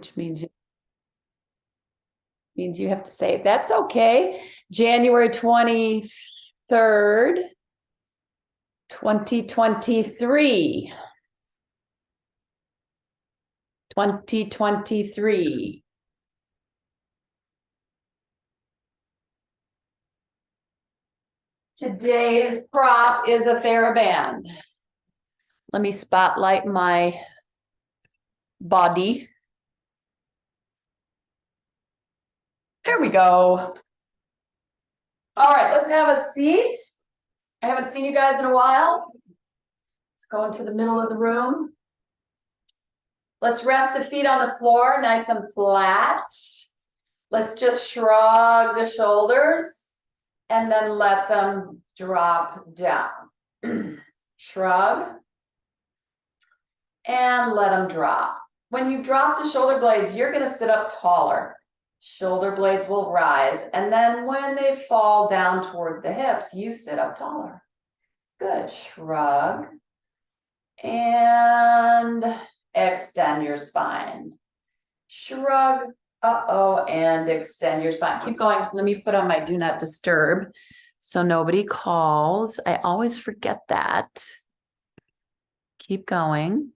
which means you have to say it. That's okay. January 23rd, 2023. 2023. Today's prop is a TheraBand. Let me spotlight my body. There we go. All right, let's have a seat. I haven't seen you guys in a while. Let's go into the middle of the room. Let's rest the feet on the floor, nice and flat. Let's just shrug the shoulders and then let them drop down. Shrug and let them drop. When you drop the shoulder blades, you're going to sit up taller. Shoulder blades will rise, and then when they fall down towards the hips, you sit up taller. Good. Shrug and extend your spine. Shrug, and extend your spine. Keep going. Let me put on my do not disturb so nobody calls. I always forget that. Keep going.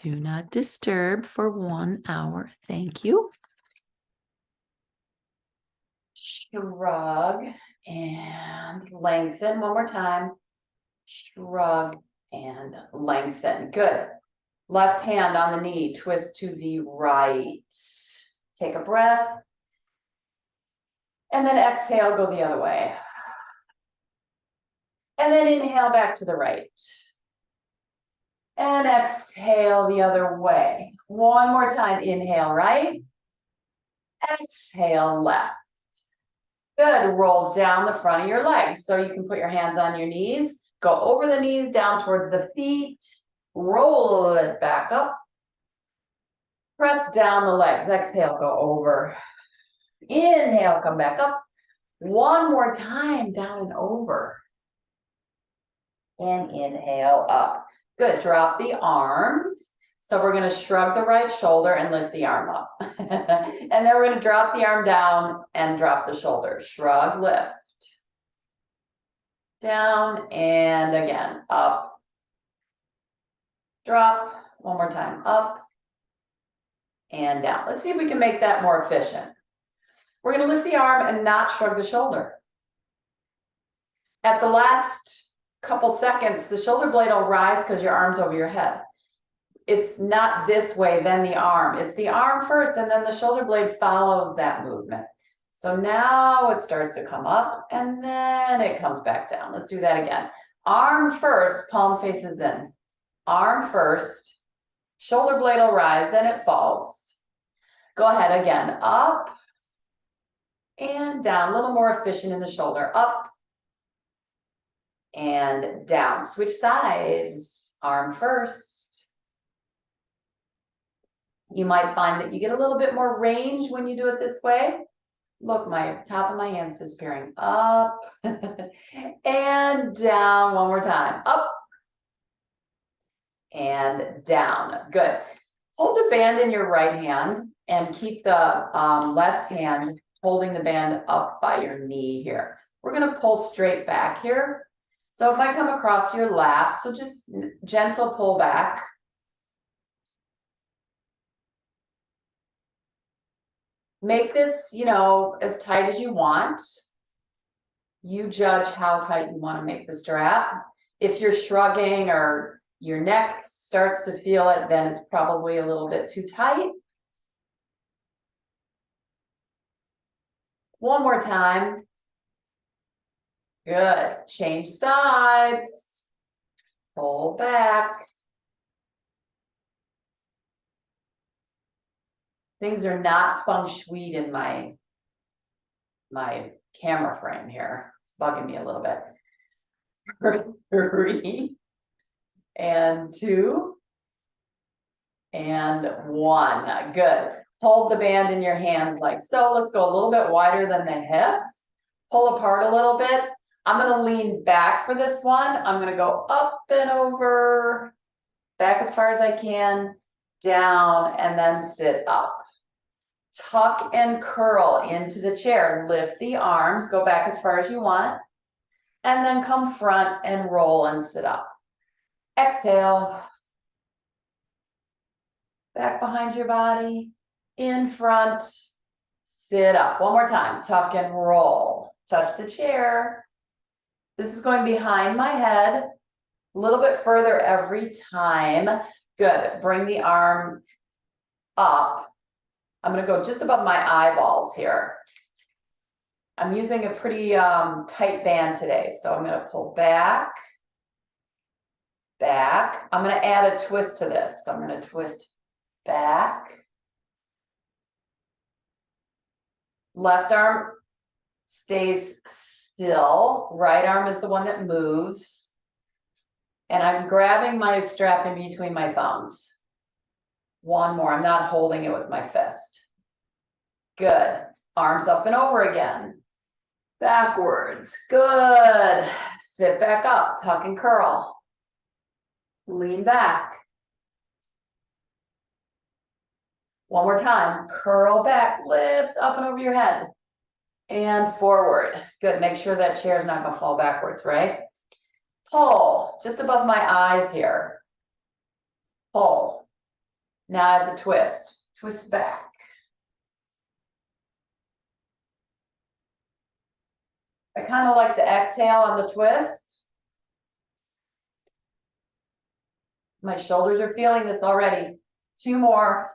Do not disturb for 1 hour. Thank you. Shrug and lengthen. One more time. Shrug and lengthen. Good. Left hand on the knee. Twist to the right. Take a breath. And then exhale, go the other way. And then inhale back to the right. And exhale the other way. One more time. Inhale right. Exhale left. Good. Roll down the front of your legs. So you can put your hands on your knees. Go over the knees, down towards the feet. Roll it back up. Press down the legs. Exhale, go over. Inhale, come back up. One more time, down and over. And inhale up. Good. Drop the arms. So we're going to shrug the right shoulder and lift the arm up. And then we're going to drop the arm down and drop the shoulder. Shrug, lift. Down and again, up. Drop. One more time, up and down. Let's see if we can make that more efficient. We're going to lift the arm and not shrug the shoulder. At the last couple seconds, the shoulder blade will rise because your arm's over your head. It's not this way, then the arm. It's the arm first, and then the shoulder blade follows that movement. So now it starts to come up, and then it comes back down. Let's do that again. Arm first, palm faces in. Arm first, shoulder blade will rise, then it falls. Go ahead again, up and down. A little more efficient in the shoulder. Up and down. Switch sides. Arm first. You might find that you get a little bit more range when you do it this way. Look, my top of my hand's disappearing. Up and down. One more time. Up and down. Good. Hold the band in your right hand and keep the left hand holding the band up by your knee here. We're going to pull straight back here. So it might come across your lap. So just gentle pull back. Make this, as tight as you want. You judge how tight you want to make the strap. If you're shrugging or your neck starts to feel it, then it's probably a little bit too tight. One more time. Good. Change sides. Pull back. Things are not feng shui in my camera frame here. It's bugging me a little bit. 3 and 2 and 1. Good. Hold the band in your hands like so. Let's go a little bit wider than the hips. Pull apart a little bit. I'm going to lean back for this one. I'm going to go up and over, back as far as I can, down, and then sit up. Tuck and curl into the chair. Lift the arms, go back as far as you want, and then come front and roll and sit up. Exhale. Back behind your body, in front, sit up. One more time, tuck and roll. Touch the chair. This is going behind my head, a little bit further every time. Good, bring the arm up. I'm gonna go just above my eyeballs here. I'm using a pretty tight band today, so I'm gonna pull back, back. I'm gonna add a twist to this. So I'm gonna twist back. Left arm stays still. Right arm is the one that moves. And I'm grabbing my strap in between my thumbs. One more. I'm not holding it with my fist. Good. Arms up and over again. Backwards. Good. Sit back up. Tuck and curl. Lean back. One more time. Curl back. Lift up and over your head. And forward. Good. Make sure that chair is not going to fall backwards, right? Pull. Just above my eyes here. Pull. Now I have the twist. Twist back. I kind of like the exhale on the twist. My shoulders are feeling this already. Two more.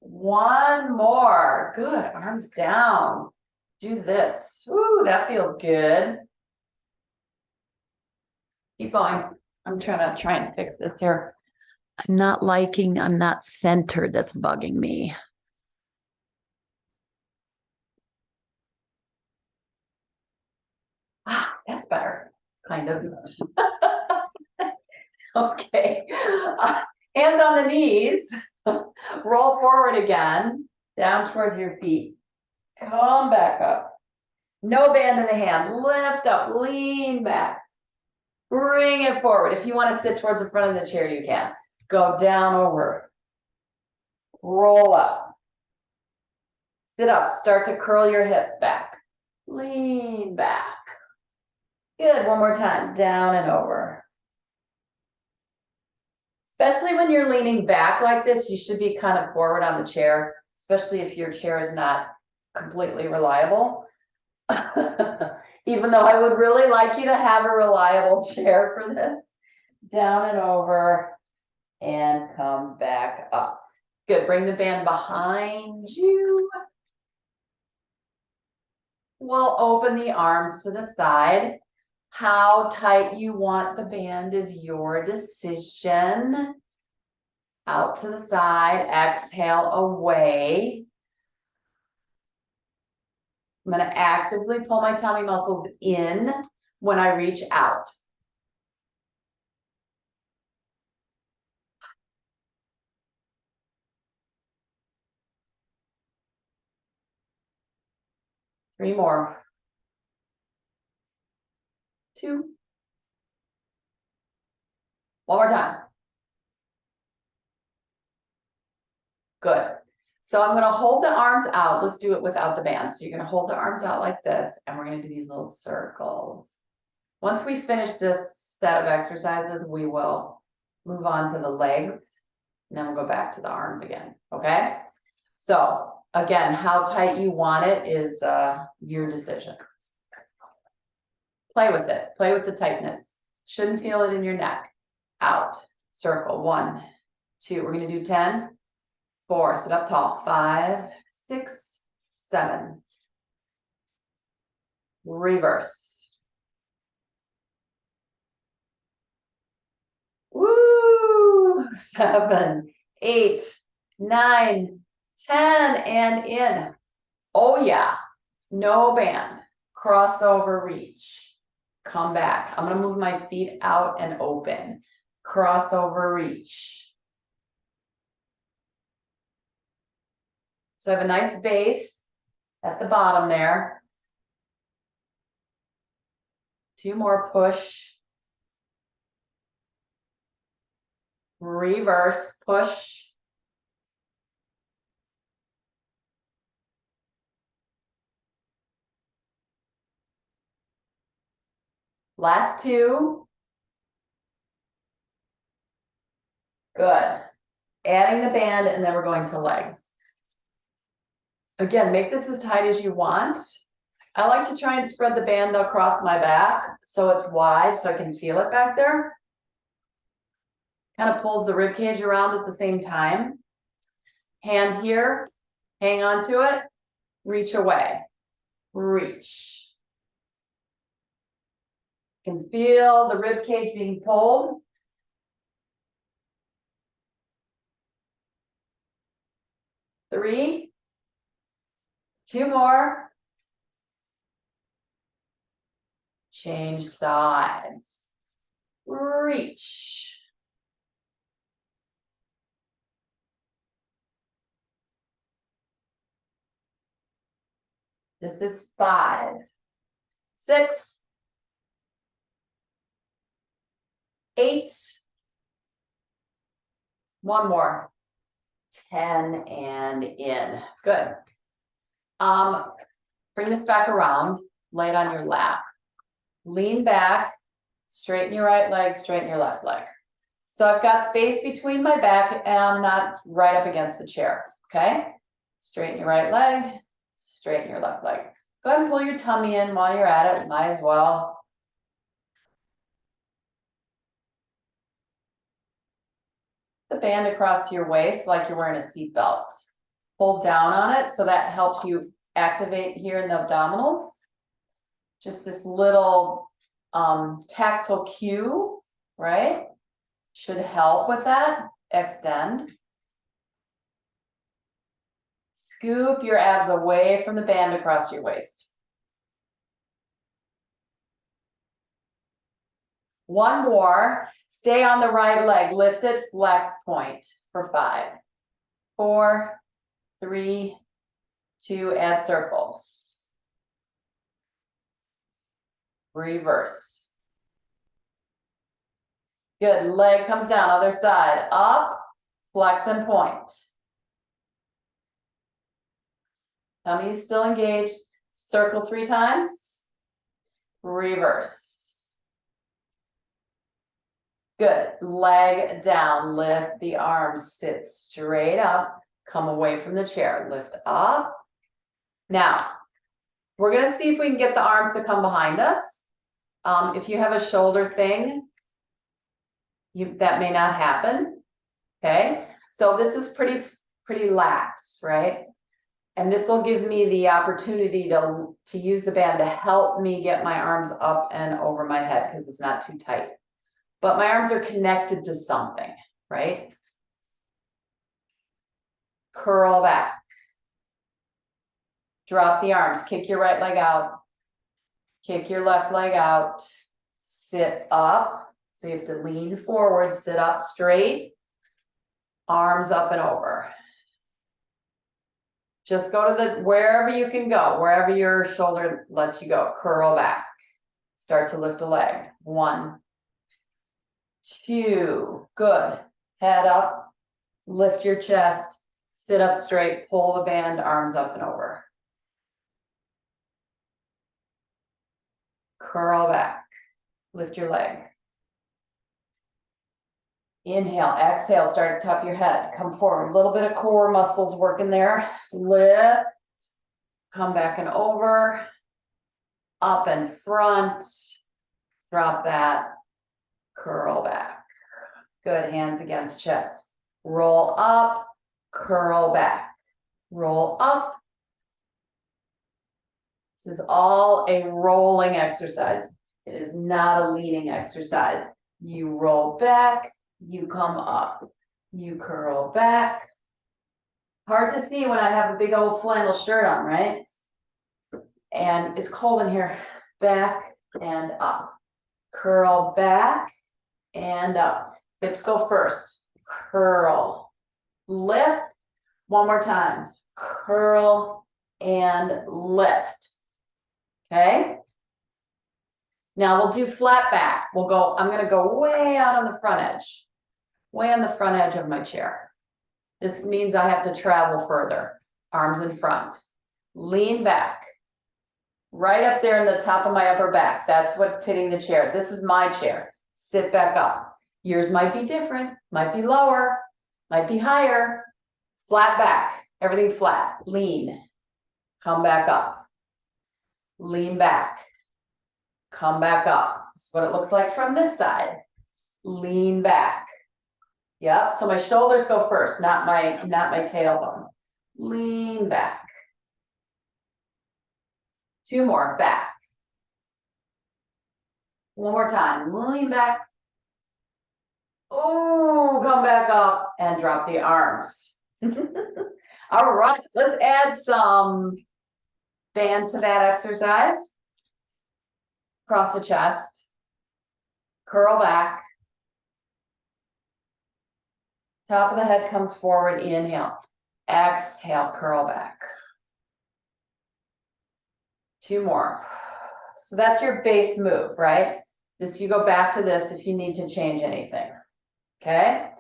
One more. Good. Arms down. Do this. Ooh, that feels good. Keep going. I'm trying to fix this here. I'm not centered. That's bugging me. Ah, that's better. Kind of. Okay. Hands on the knees. Roll forward again. Down toward your feet. Come back up. No band in the hand. Lift up. Lean back. Bring it forward. If you want to sit towards the front of the chair, you can. Go down over. Roll up. Sit up. Start to curl your hips back. Lean back. Good. One more time. Down and over. Especially when you're leaning back like this, you should be kind of forward on the chair, especially if your chair is not completely reliable. Even though I would really like you to have a reliable chair for this. Down and over and come back up. Good. Bring the band behind you. We'll open the arms to the side. How tight you want the band is your decision. Out to the side, exhale away. I'm going to actively pull my tummy muscles in when I reach out. Three more. Two. One more time. Good. So I'm going to hold the arms out. Let's do it without the band. So you're going to hold the arms out like this, and we're going to do these little circles. Once we finish this set of exercises, we will move on to the legs, and then we'll go back to the arms again. Okay? So again, how tight you want it is your decision. Play with it. Play with the tightness. Shouldn't feel it in your neck. Out. Circle. 1, 2. We're going to do 10. 4. Sit up tall. 5, 6, 7. Reverse. Woo! 7, 8, 9, 10, and in. Oh yeah. No band. Crossover reach. Come back. I'm going to move my feet out and open. Crossover reach. So I have a nice base at the bottom there. 2 more push. reverse, push. Last two. Good. Adding the band, and then we're going to legs. Again, make this as tight as you want. I like to try and spread the band across my back so it's wide so I can feel it back there. Kind of pulls the rib cage around at the same time. Hand here, hang on to it, reach away, reach. You can feel the rib cage being pulled. Three, two more. Change sides, reach. This is 5, 6, 8, one more, 10, and in. Good. Bring this back around, lay it on your lap. Lean back, straighten your right leg, straighten your left leg. So I've got space between my back and I'm not right up against the chair, okay? Straighten your right leg, straighten your left leg. Go ahead and pull your tummy in while you're at it, might as well. The band across your waist like you're wearing a seatbelt. Hold down on it so that helps you activate here in the abdominals. Just this little tactile cue, right? Should help with that. Extend. Scoop your abs away from the band across your waist. One more. Stay on the right leg. Lift it, flex point for 5, 4, 3, 2, add circles. Reverse. Good, leg comes down, other side, up, flex and point. Tummy is still engaged, circle 3 times, reverse. Good, leg down, lift the arms, sit straight up, come away from the chair, lift up. Now, we're gonna see if we can get the arms to come behind us. If you have a shoulder thing, that may not happen, okay? So this is pretty lax, right? And this will give me the opportunity to use the band to help me get my arms up and over my head because it's not too tight. But my arms are connected to something, right? Curl back. Drop the arms, kick your right leg out. Kick your left leg out. Sit up. So you have to lean forward, sit up straight. Arms up and over. Just go to wherever you can go, wherever your shoulder lets you go. Curl back. Start to lift a leg. 1, 2, good. Head up, lift your chest, sit up straight, pull the band, arms up and over. Curl back, lift your leg. Inhale, exhale, start at the top of your head, come forward, a little bit of core muscles working there. Lift, come back and over, up and front, drop that, curl back. Good, hands against chest. Roll up, curl back. Roll up. This is all a rolling exercise. It is not a leaning exercise. You roll back, you come up. You curl back. Hard to see when I have a big old flannel shirt on, right? And it's cold in here. Back and up. Curl back and up. Hips go first. Curl. Lift. One more time. Curl and lift. Okay? Now we'll do flat back. I'm gonna go way out on the front edge. way on the front edge of my chair. This means I have to travel further. Arms in front. Lean back. Right up there in the top of my upper back. That's what's hitting the chair. This is my chair. Sit back up. Yours might be different, might be lower, might be higher. Flat back, everything flat. Lean. Come back up. Lean back. Come back up. This is what it looks like from this side. Lean back. Yep, so my shoulders go first, not my tailbone. Lean back. 2 more, back. 1 more time, lean back. Oh, come back up and drop the arms. All right, let's add some band to that exercise. Cross the chest. Curl back. Top of the head comes forward, inhale. Exhale, curl back. 2 more. So that's your base move, right? You go back to this if you need to change anything. Okay?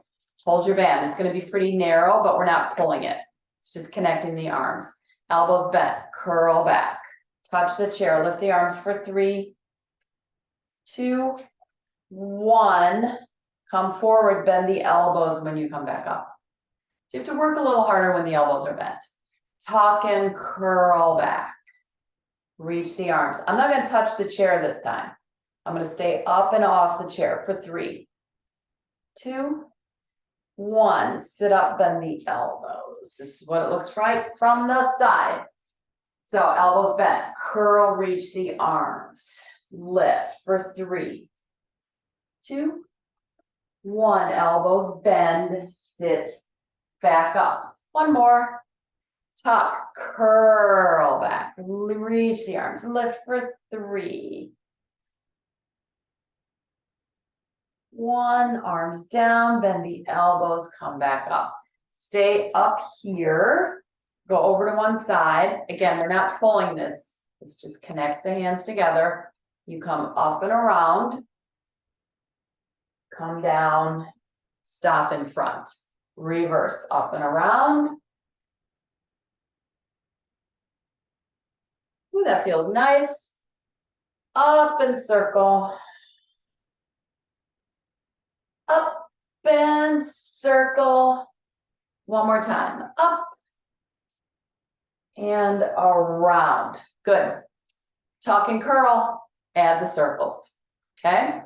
Hold your band. It's going to be pretty narrow, but we're not pulling it. It's just connecting the arms. Elbows bent, curl back. Touch the chair, lift the arms for 3, 2, 1. Come forward, bend the elbows when you come back up. So you have to work a little harder when the elbows are bent. Tuck and curl back. Reach the arms. I'm not going to touch the chair this time. I'm going to stay up and off the chair for 3, 2, 1. Sit up, bend the elbows. This is what it looks like from the side. So elbows bent, curl, reach the arms. Lift for 3, 2, 1. Elbows bend, sit back up. 1 more. Tuck, curl back, reach the arms, lift for 3, 1. Arms down, bend the elbows, come back up. Stay up here, go over to one side. Again, we're not pulling this. This just connects the hands together. You come up and around, come down, stop in front. Reverse, up and around. Ooh, that feels nice. Up and circle. Up and circle. 1 more time. Up and around. Good. Tuck and curl. Add the circles. Okay?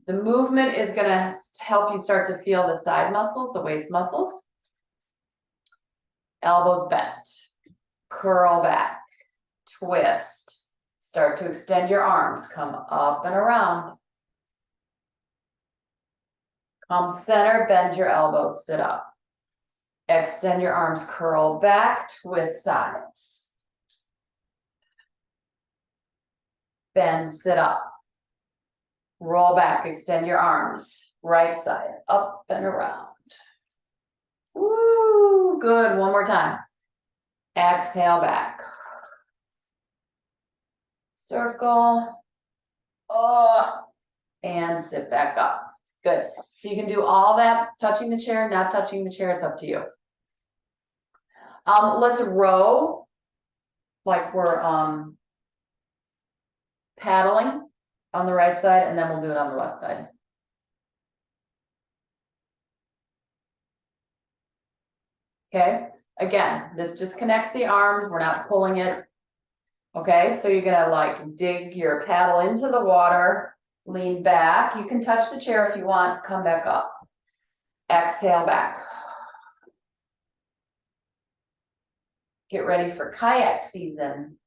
The movement is going to help you start to feel the side muscles, the waist muscles. Elbows bent. Curl back. Twist. Start to extend your arms. Come up and around. Come center, bend your elbows, sit up. Extend your arms, curl back, twist sides. Bend, sit up. Roll back, extend your arms. Right side, up and around. Woo, good. 1 more time. Exhale back. Circle. Oh, and sit back up. Good. So you can do all that, touching the chair, not touching the chair. It's up to you. Let's row like we're paddling on the right side, and then we'll do it on the left side. Okay. Again, this just connects the arms. We're not pulling it. Okay. So you're going to like dig your paddle into the water, lean back. You can touch the chair if you want. Come back up. Exhale back. Get ready for kayak season.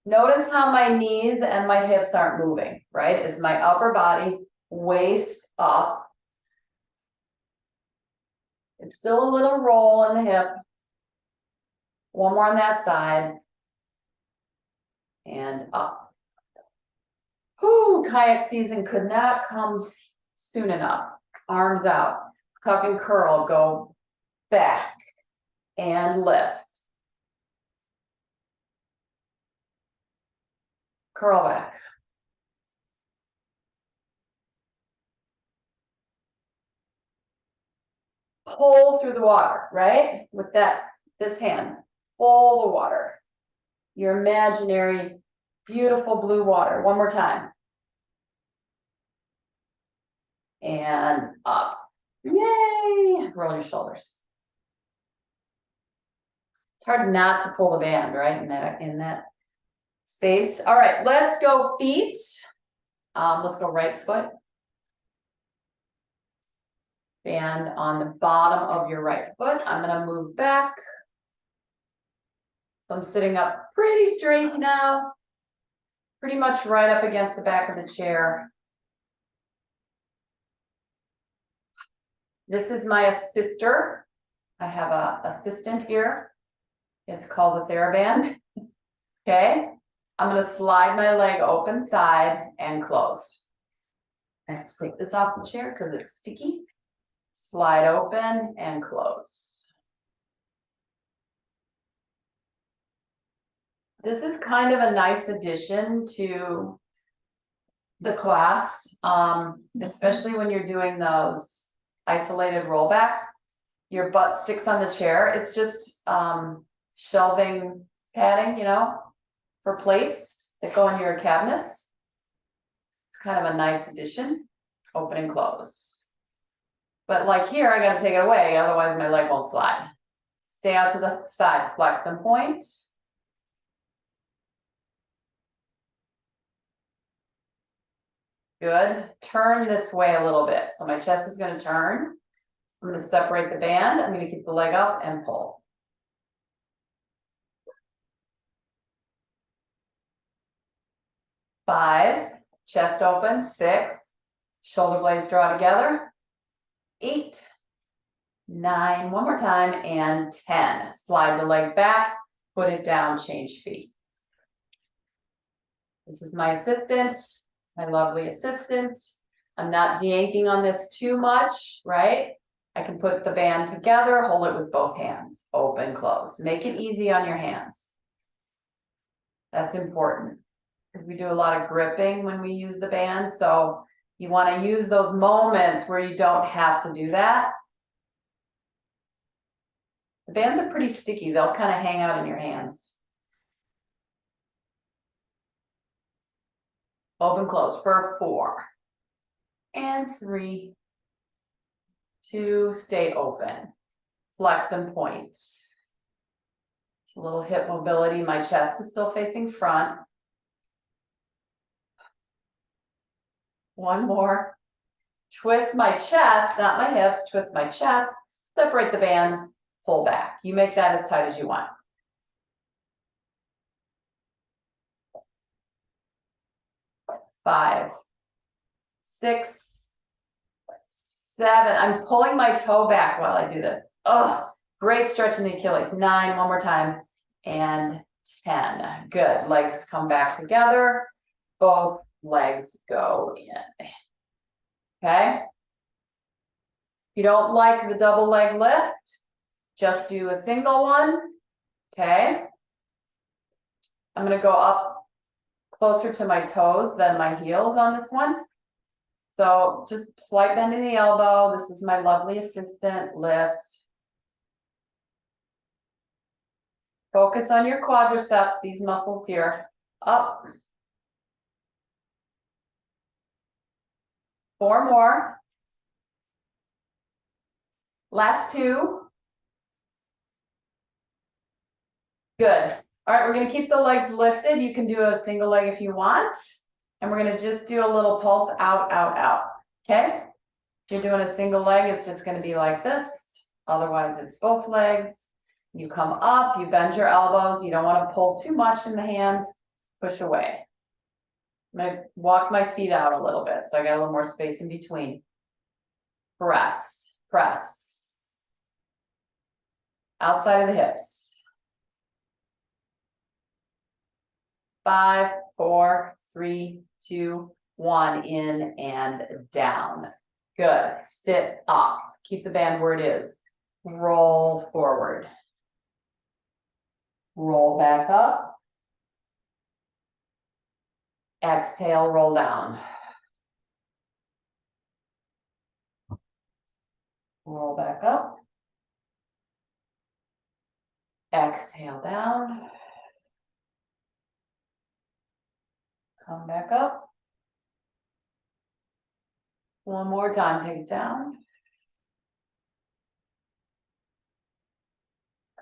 Notice how my knees and my hips aren't moving, right? Is my upper body waist up. It's still a little roll in the hip. 1 more on that side. And up. Whoo, kayak season could not come soon enough. Arms out. Tuck and curl. Go back and lift. Curl back. pull through the water, right? With this hand, pull the water. Your imaginary, beautiful blue water. One more time. And up. Yay! Roll your shoulders. It's hard not to pull the band, right? In that space. All right, let's go feet. Let's go right foot. Band on the bottom of your right foot. I'm gonna move back. So I'm sitting up pretty straight now. Pretty much right up against the back of the chair. This is my assister. I have an assistant here. It's called the TheraBand. Okay. I'm gonna slide my leg open side and closed. I have to take this off the chair because it's sticky. Slide open and close. This is kind of a nice addition to the class, especially when you're doing those isolated rollbacks. Your butt sticks on the chair. It's just shelving padding, you know, for plates that go in your cabinets. It's kind of a nice addition. Open and close. But like here, I got to take it away, otherwise my leg won't slide. Stay out to the side, flex and point. Good. Turn this way a little bit. So my chest is going to turn. I'm going to separate the band. I'm going to keep the leg up and pull. Five, chest open. 6, shoulder blades draw together. 8, 9, one more time, and 10. Slide the leg back, put it down, change feet. This is my assistant, my lovely assistant. I'm not yanking on this too much, right? I can put the band together, hold it with both hands, open, close. Make it easy on your hands. That's important because we do a lot of gripping when we use the band. So you want to use those moments where you don't have to do that. The bands are pretty sticky. They'll kind of hang out in your hands. Open, close for 4 and 3, 2, stay open. Flex and point. It's a little hip mobility. My chest is still facing front. 1 more. Twist my chest, not my hips, twist my chest, separate the bands, pull back. You make that as tight as you want. 5, 6, 7. I'm pulling my toe back while I do this. Oh, great stretch in the Achilles. 9, one more time, and 10. Good. Legs come back together. Both legs go in. Okay. If you don't like the double leg lift, just do a single one. Okay. I'm going to go up closer to my toes than my heels on this one. So just slight bend in the elbow. This is my lovely assistant lift. Focus on your quadriceps, these muscles here. Up. 4 more. Last 2. Good. All right, we're going to keep the legs lifted. You can do a single leg if you want. And we're going to just do a little pulse out, out, out. Okay? If you're doing a single leg, it's just going to be like this. Otherwise, it's both legs. You come up, you bend your elbows. You don't want to pull too much in the hands. Push away. I'm going to walk my feet out a little bit so I got a little more space in between. Press, press. Outside of the hips. 5, 4, 3, 2, 1. In and down. Good. Sit up. Keep the band where it is. Roll forward. Roll back up. Exhale, roll down. Roll back up. Exhale down. Come back up. One more time, take it down.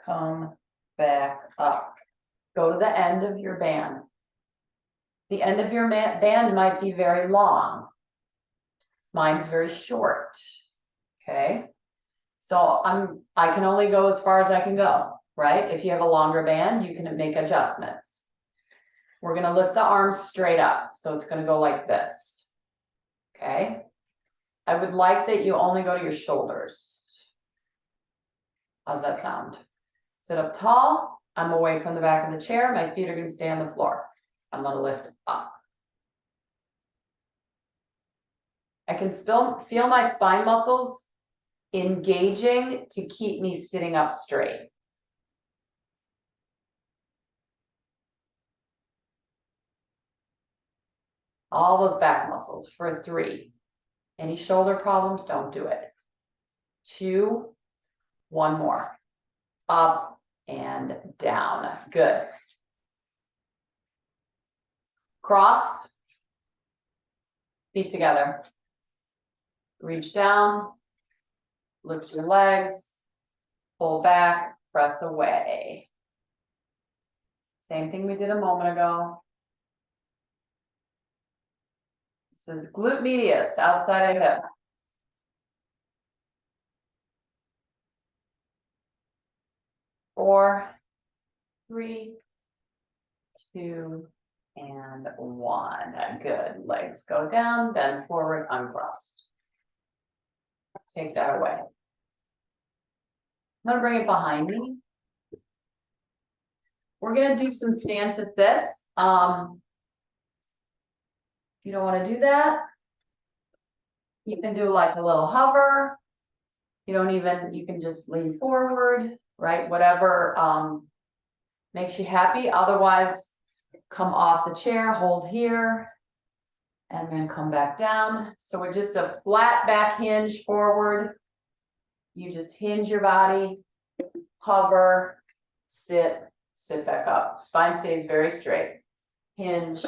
Come back up. Go to the end of your band. The end of your band might be very long. Mine's very short. Okay. So I can only go as far as I can go, right? If you have a longer band, you can make adjustments. We're going to lift the arms straight up. So it's going to go like this. Okay. I would like that you only go to your shoulders. How's that sound? Sit up tall. I'm away from the back of the chair. My feet are going to stay on the floor. I'm going to lift up. I can still feel my spine muscles engaging to keep me sitting up straight. All those back muscles for 3. Any shoulder problems, don't do it. 2, 1 more. Up and down. Good. Cross. Feet together. Reach down. Lift your legs. Pull back. Press away. Same thing we did a moment ago. This is glute medius, outside of hip. 4, 3, 2, and 1. Good. Legs go down, bend forward, uncross. Take that away. I'm gonna bring it behind me. We're gonna do some stand to sits. If you don't want to do that, you can do like a little hover. You can just lean forward, right? Whatever makes you happy. Otherwise, come off the chair, hold here, and then come back down. So we're just a flat back hinge forward. You just hinge your body, hover, sit back up. Spine stays very straight. Hinge,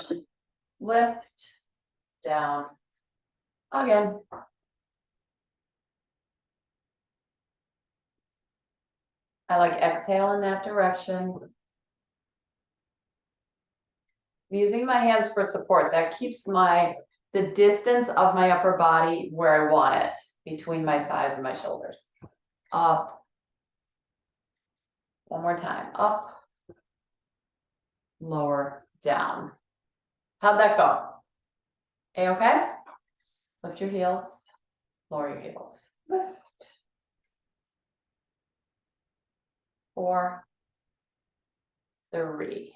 lift, down, again. I like exhale in that direction. I'm using my hands for support. That keeps the distance of my upper body where I want it, between my thighs and my shoulders. Up. One more time. Up. Lower, down. How'd that go? A-okay? Lift your heels. Lower your heels. Lift. 4, 3.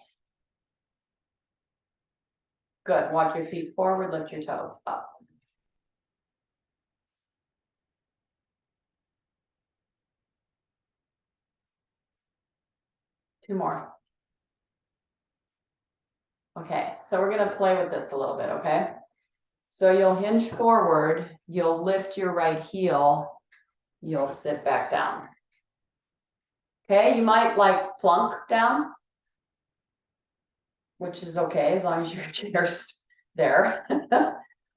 Good. Walk your feet forward, lift your toes up. Two more. Okay, so we're going to play with this a little bit, okay? So you'll hinge forward, you'll lift your right heel, you'll sit back down. Okay, you might like plunk down, which is okay as long as your chair's there.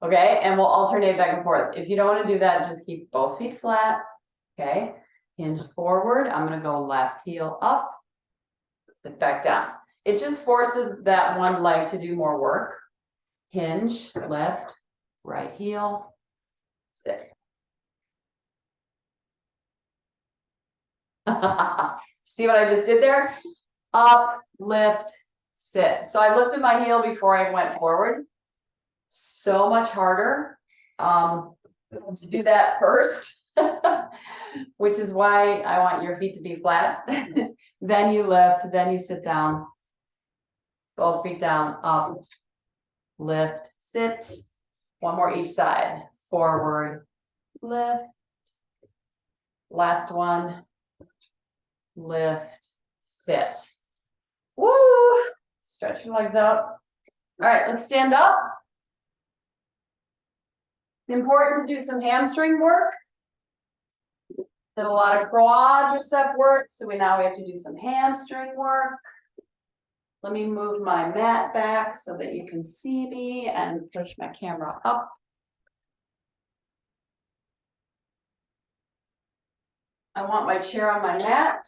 Okay, and we'll alternate back and forth. If you don't want to do that, just keep both feet flat. Okay, hinge forward. I'm going to go left heel up, sit back down. It just forces that one leg to do more work. Hinge, left, right heel, sit. See what I just did there? Up, lift, sit. So I lifted my heel before I went forward. So much harder to do that first, which is why I want your feet to be flat. Then you lift, then you sit down. Both feet down, up, lift, sit. One more each side. Forward, lift. Last one. Lift, sit. Woo! Stretch your legs out. All right, let's stand up. It's important to do some hamstring work. Did a lot of quadricep work, so now we have to do some hamstring work. Let me move my mat back so that you can see me and push my camera up. I want my chair on my mat.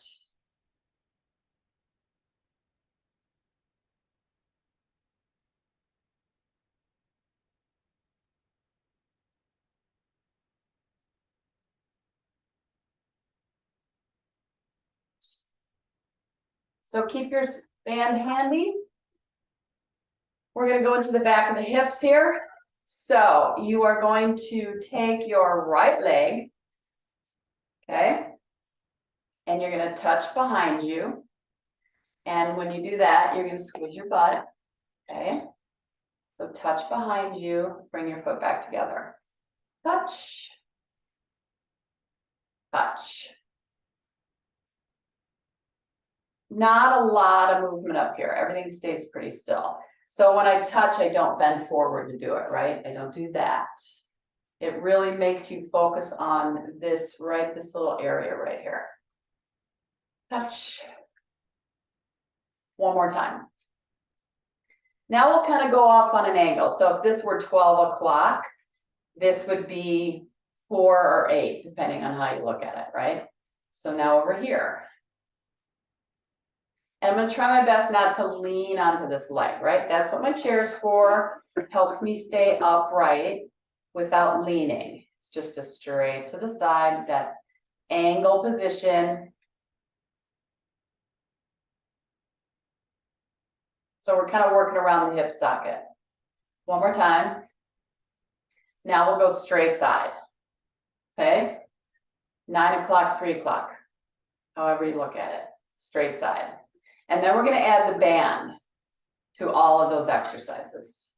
So keep your band handy. We're going to go into the back of the hips here. So you are going to take your right leg, okay, and you're going to touch behind you. And when you do that, you're going to squeeze your butt, okay? So touch behind you, bring your foot back together. Touch, touch. Not a lot of movement up here. Everything stays pretty still. So when I touch, I don't bend forward to do it, right? I don't do that. It really makes you focus on this, right? This little area right here. Touch. One more time. Now we'll kind of go off on an angle. So if this were 12 o'clock, this would be 4 or 8, depending on how you look at it, right? So now over here. And I'm going to try my best not to lean onto this leg, right? That's what my chair is for. It helps me stay upright without leaning. It's just a straight to the side, that angle position. So we're kind of working around the hip socket. One more time. Now we'll go straight side. Okay? 9 o'clock, 3 o'clock. However you look at it. Straight side. And then we're going to add the band to all of those exercises.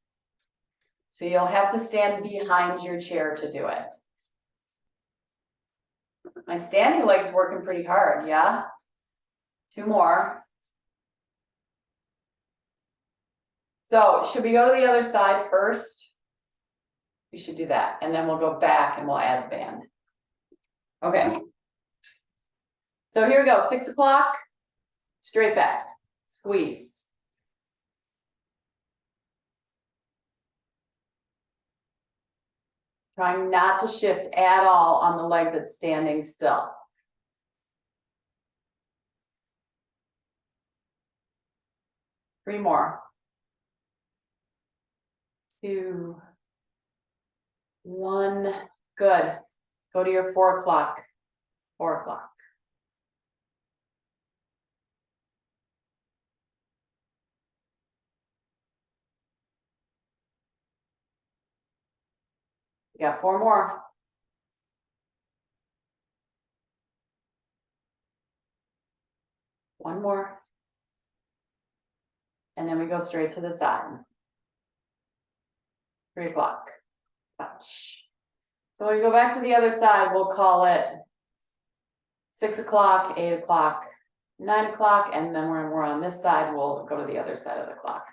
So you'll have to stand behind your chair to do it. My standing leg's working pretty hard, yeah? 2 more. So should we go to the other side first? We should do that. And then we'll go back and we'll add the band. Okay. So here we go, 6 o'clock, straight back, squeeze. Trying not to shift at all on the leg that's standing still. Three more. 2, 1, good. Go to your 4 o'clock, 4 o'clock. You got 4 more. One more. And then we go straight to the side. 3 o'clock. Touch. So when we go back to the other side, we'll call it 6 o'clock, 8 o'clock, 9 o'clock, and then when we're on this side, we'll go to the other side of the clock.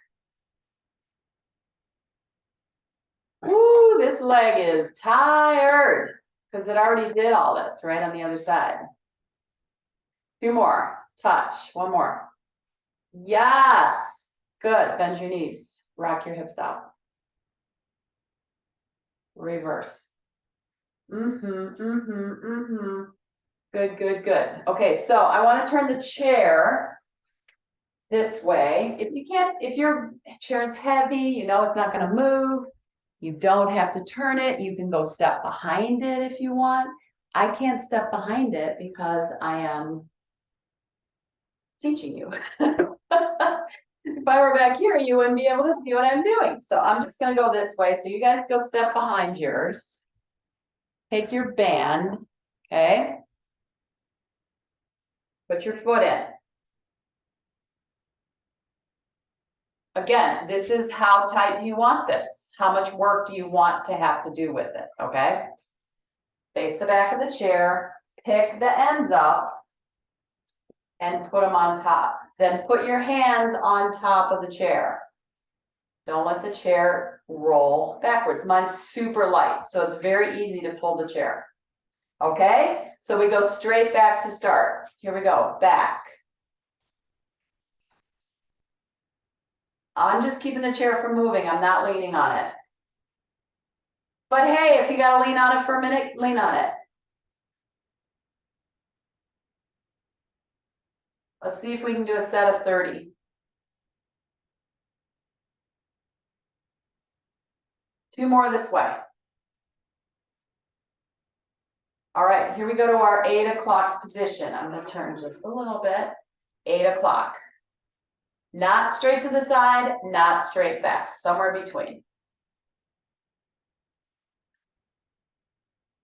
Ooh, this leg is tired because it already did all this right on the other side. 2 more. Touch. 1 more. Yes. Good. Bend your knees. Rock your hips out. Reverse. Good, good, good. Okay, so I want to turn the chair this way. If you can't, if your chair's heavy, you know it's not going to move. You don't have to turn it. You can go step behind it if you want. I can't step behind it because I am teaching you. If I were back here, you wouldn't be able to see what I'm doing. So I'm just going to go this way. So you guys go step behind yours. Take your band, okay? Put your foot in. Again, this is how tight do you want this? How much work do you want to have to do with it, okay? Face the back of the chair, pick the ends up, and put them on top. Then put your hands on top of the chair. Don't let the chair roll backwards. Mine's super light, so it's very easy to pull the chair. Okay, so we go straight back to start. Here we go, back. I'm just keeping the chair from moving. I'm not leaning on it. But hey, if you gotta lean on it for a minute, lean on it. Let's see if we can do a set of 30. 2 more this way. All right, here we go to our 8 o'clock position. I'm gonna turn just a little bit. 8 o'clock. Not straight to the side, not straight back, somewhere between.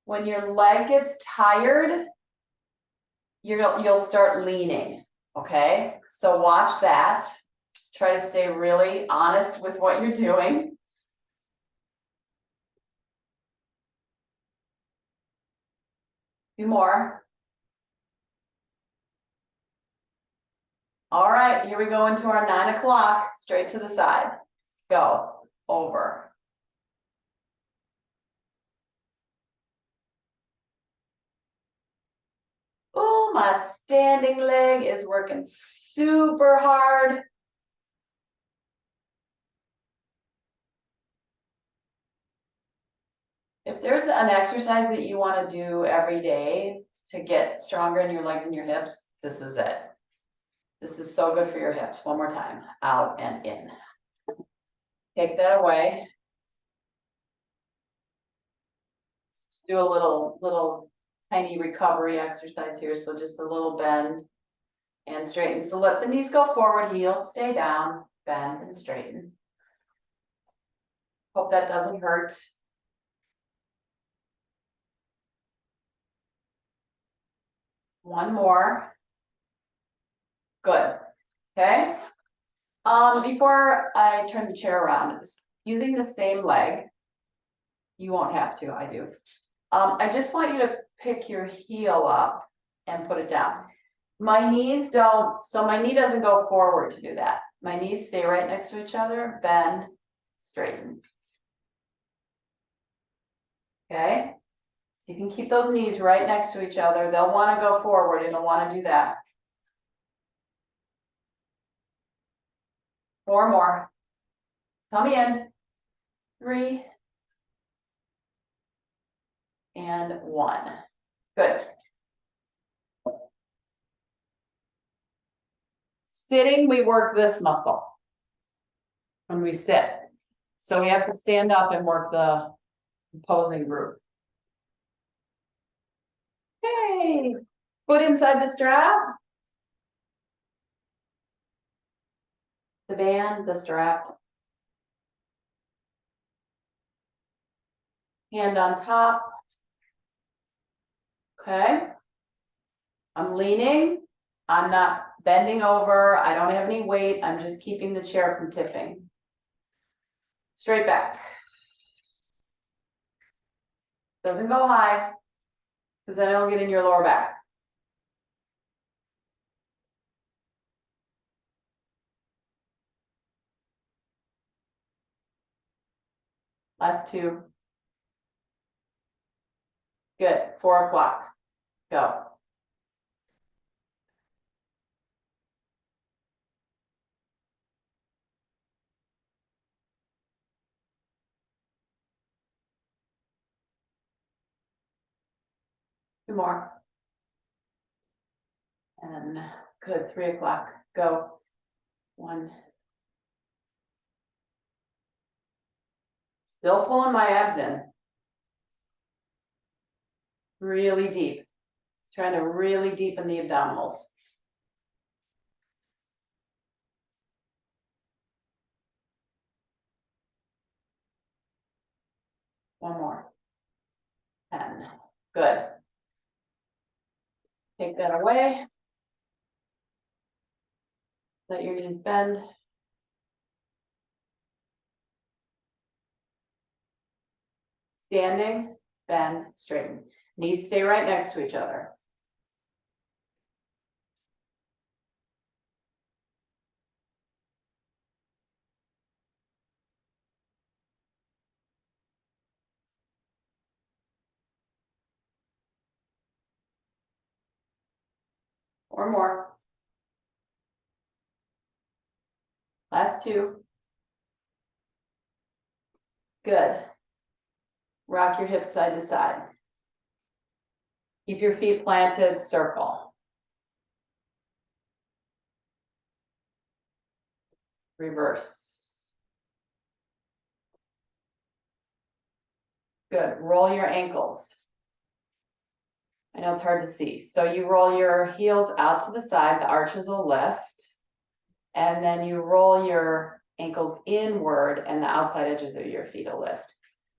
When your leg gets tired, you'll start leaning, okay? So watch that. Try to stay really honest with what you're doing. Few more. All right, here we go into our 9 o'clock, straight to the side. Go, over. Oh, my standing leg is working super hard. If there's an exercise that you want to do every day to get stronger in your legs and your hips, this is it. This is so good for your hips. One more time, out and in. Take that away. Let's just do a little tiny recovery exercise here. So just a little bend and straighten. So let the knees go forward, heels stay down, bend and straighten. Hope that doesn't hurt. One more. Good. Okay. Before I turn the chair around, using the same leg, you won't have to, I do. I just want you to pick your heel up and put it down. My knees don't, so my knee doesn't go forward to do that. My knees stay right next to each other, bend, straighten. Okay, so you can keep those knees right next to each other. They'll want to go forward and they'll want to do that. 4 more. Tummy in. 3 and 1. Good. Sitting, we work this muscle when we sit. So we have to stand up and work the opposing group. Okay, foot inside the strap. The band, the strap. Hand on top. Okay. I'm leaning. I'm not bending over. I don't have any weight. I'm just keeping the chair from tipping. Straight back. Doesn't go high, because then it'll get in your lower back. Last 2. Good. 4 o'clock. Go. Two more. And good. 3 o'clock. Go. 1. Still pulling my abs in. Really deep. Trying to really deepen the abdominals. One more. 10. Good. Take that away. Let your knees bend. Standing, bend, straighten. Knees stay right next to each other. or more. Last 2. Good. Rock your hips side to side. Keep your feet planted, circle. Reverse. Good. Roll your ankles. I know it's hard to see. So you roll your heels out to the side, the arches will lift. And then you roll your ankles inward and the outside edges of your feet will lift.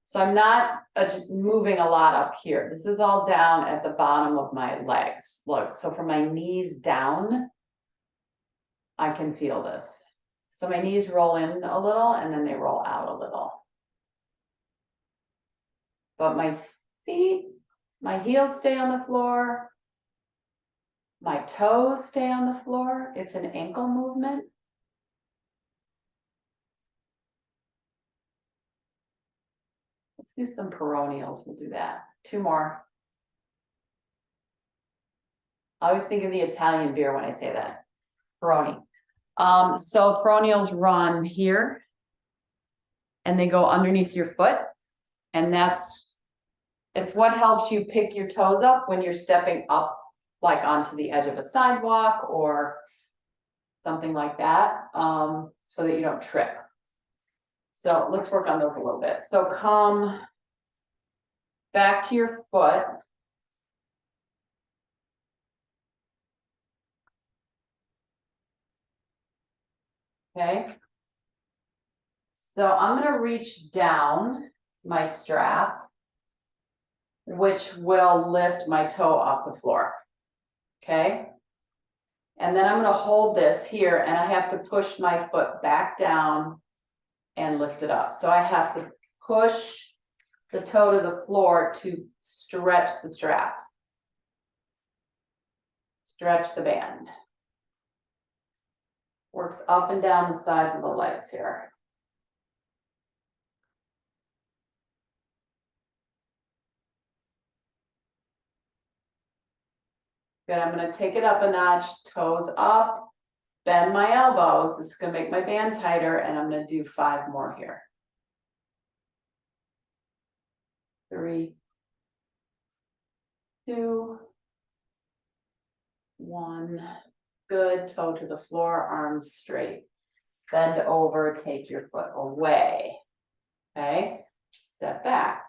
So I'm not moving a lot up here. This is all down at the bottom of my legs. Look, so from my knees down, I can feel this. So my knees roll in a little and then they roll out a little. But my feet, my heels stay on the floor. My toes stay on the floor. It's an ankle movement. Let's do some peroneals. We'll do that. 2 more. I always think of the Italian beer when I say that. Peroni. So peroneals run here and they go underneath your foot. And it's what helps you pick your toes up when you're stepping up, like onto the edge of a sidewalk or something like that, so that you don't trip. So let's work on those a little bit. So come back to your foot. Okay. So I'm going to reach down my strap, which will lift my toe off the floor. Okay. And then I'm going to hold this here and I have to push my foot back down and lift it up. So I have to push the toe to the floor to stretch the strap. Stretch the band. Works up and down the sides of the legs here. Good, I'm going to take it up a notch, toes up, bend my elbows. This is going to make my band tighter, and I'm going to do 5 more here. 3, 2, 1. Good, toe to the floor, arms straight. Bend over, take your foot away. Okay, step back.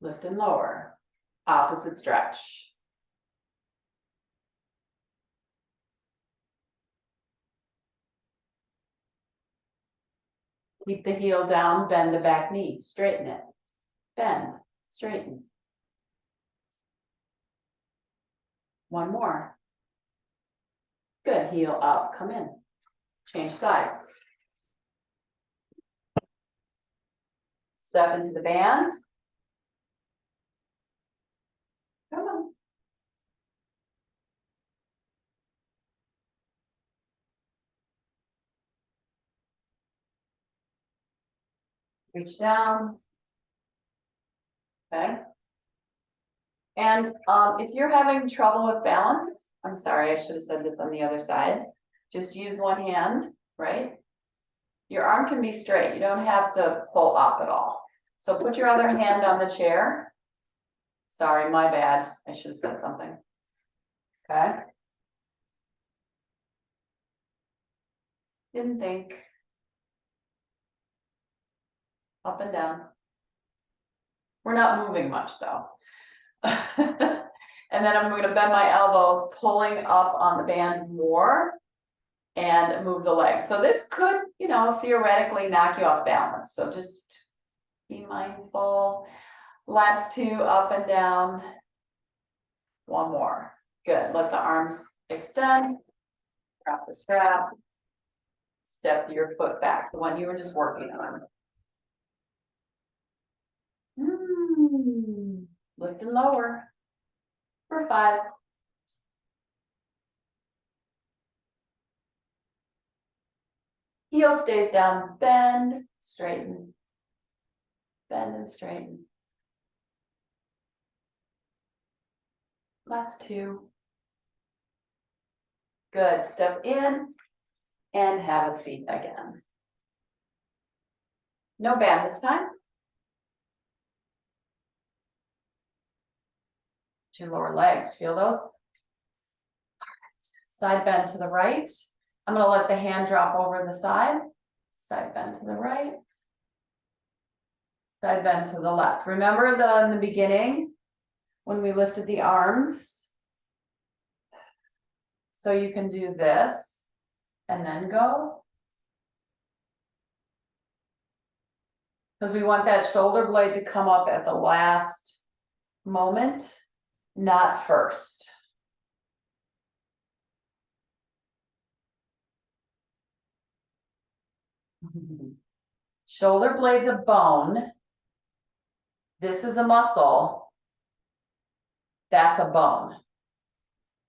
Lift and lower. Opposite stretch. Keep the heel down, bend the back knee, straighten it. Bend, straighten. 1 more. Good, heel up, come in. Change sides. Step into the band. Come on. Reach down. Okay. And if you're having trouble with balance, I'm sorry, I should have said this on the other side. Just use 1 hand, right? Your arm can be straight. You don't have to pull up at all. So put your other hand on the chair. Sorry, my bad. I should have said something. Okay. Didn't think. Up and down. We're not moving much though. And then I'm going to bend my elbows, pulling up on the band more and move the legs. So this could, you know, theoretically knock you off balance. So just be mindful. Last 2, up and down. 1 more. Good. Let the arms extend. Drop the strap. Step your foot back, the one you were just working on. Lift and lower for 5. Heel stays down, bend, straighten, bend and straighten. Last 2. Good, step in and have a seat again. No band this time. Your lower legs, feel those? Side bend to the right. I'm gonna let the hand drop over the side. Side bend to the right. Side bend to the left. Remember in the beginning, when we lifted the arms. So you can do this and then go. Because we want that shoulder blade to come up at the last moment, not first. Shoulder blade's a bone. This is a muscle. That's a bone.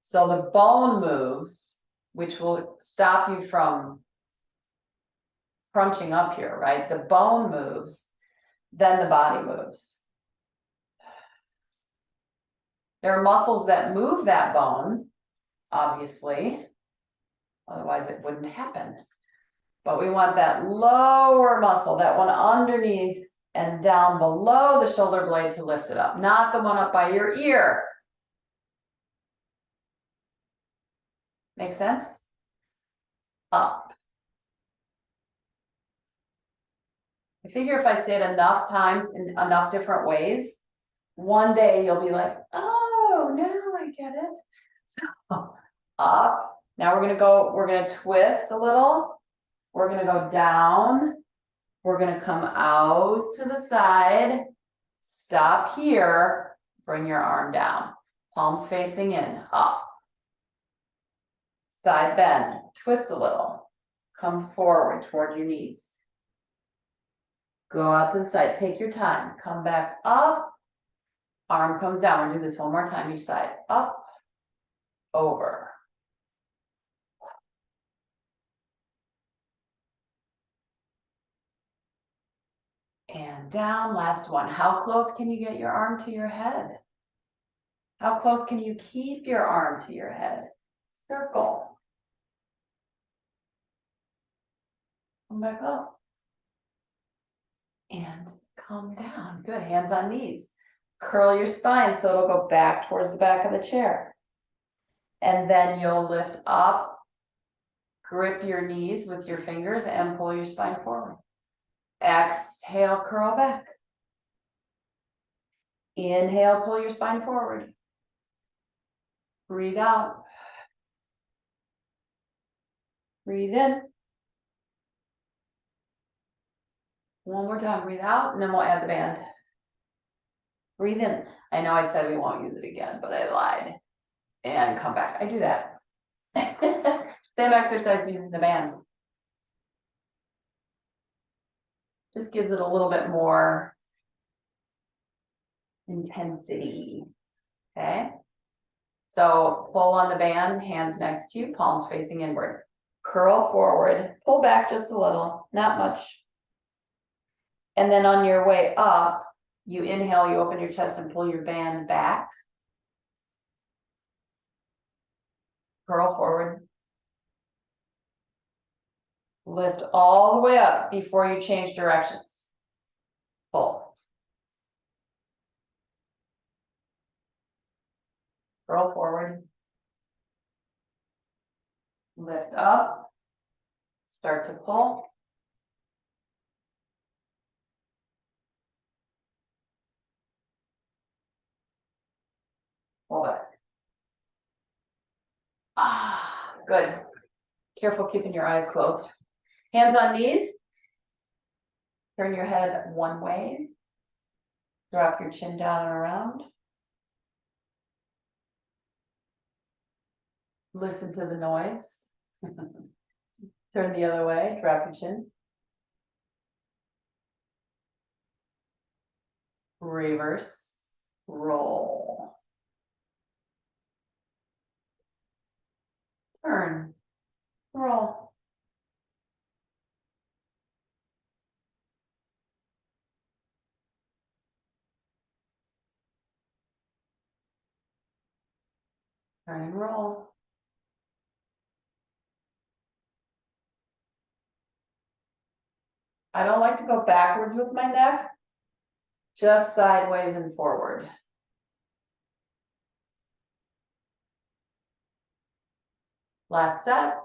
So the bone moves, which will stop you from crunching up here, right? The bone moves, then the body moves. There are muscles that move that bone, obviously. Otherwise it wouldn't happen. But we want that lower muscle, that one underneath and down below the shoulder blade to lift it up, not the one up by your ear. Make sense? Up. I figure if I say it enough times in enough different ways, one day you'll be like, oh, now I get it. So up. Now we're gonna twist a little. We're gonna go down. We're gonna come out to the side. Stop here. Bring your arm down. Palms facing in, up. Side bend, twist a little. Come forward toward your knees. Go out to the side, take your time. Come back up. Arm comes down. We'll do this one more time each side. Up, over. And down, last one. How close can you get your arm to your head? How close can you keep your arm to your head? Circle. Come back up. And come down. Good, hands on knees. Curl your spine so it'll go back towards the back of the chair. And then you'll lift up, grip your knees with your fingers and pull your spine forward. Exhale, curl back. Inhale, pull your spine forward. Breathe out. Breathe in. One more time, breathe out, and then we'll add the band. Breathe in. I know I said we won't use it again, but I lied. And come back. I do that. Same exercise using the band. Just gives it a little bit more intensity. Okay. So pull on the band, hands next to you, palms facing inward. Curl forward, pull back just a little, not much. And then on your way up, you inhale, you open your chest and pull your band back. Curl forward. Lift all the way up before you change directions. Pull. Curl forward. Lift up. Start to pull. Pull back. Ah, good. Careful keeping your eyes closed. Hands on knees. Turn your head one way. Drop your chin down and around. Listen to the noise. Turn the other way, drop your chin. Reverse, roll. Turn, roll. Turn and roll. I don't like to go backwards with my neck, just sideways and forward. Last set.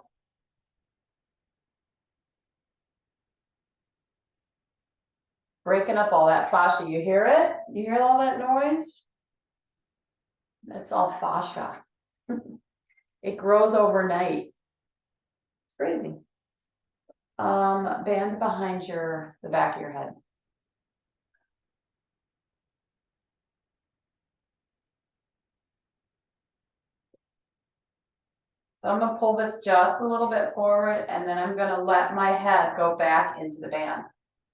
Breaking up all that fascia. You hear it? You hear all that noise? That's all fascia. It grows overnight. Crazy. Band behind the back of your head. So I'm gonna pull this just a little bit forward, and then I'm gonna let my head go back into the band.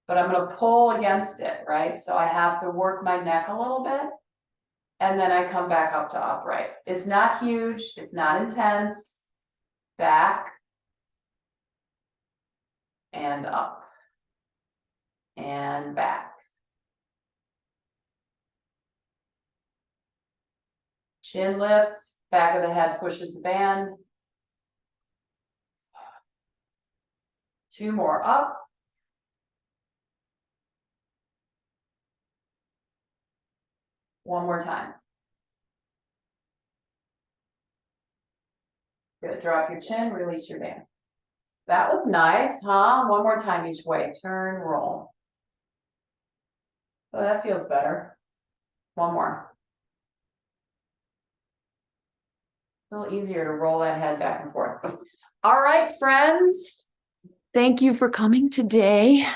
But I'm gonna pull against it, right? So I have to work my neck a little bit, and then I come back up to upright. It's not huge, it's not intense. Back and up and back. Chin lifts, back of the head pushes the band. 2 more up. One more time. Good, drop your chin, release your band. That was nice, huh? One more time each way, turn, roll. Oh, that feels better. One more. A little easier to roll that head back and forth. All right, friends. Thank you for coming today.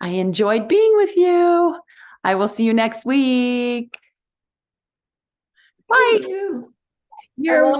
I enjoyed being with you. I will see you next week. Bye. You. You're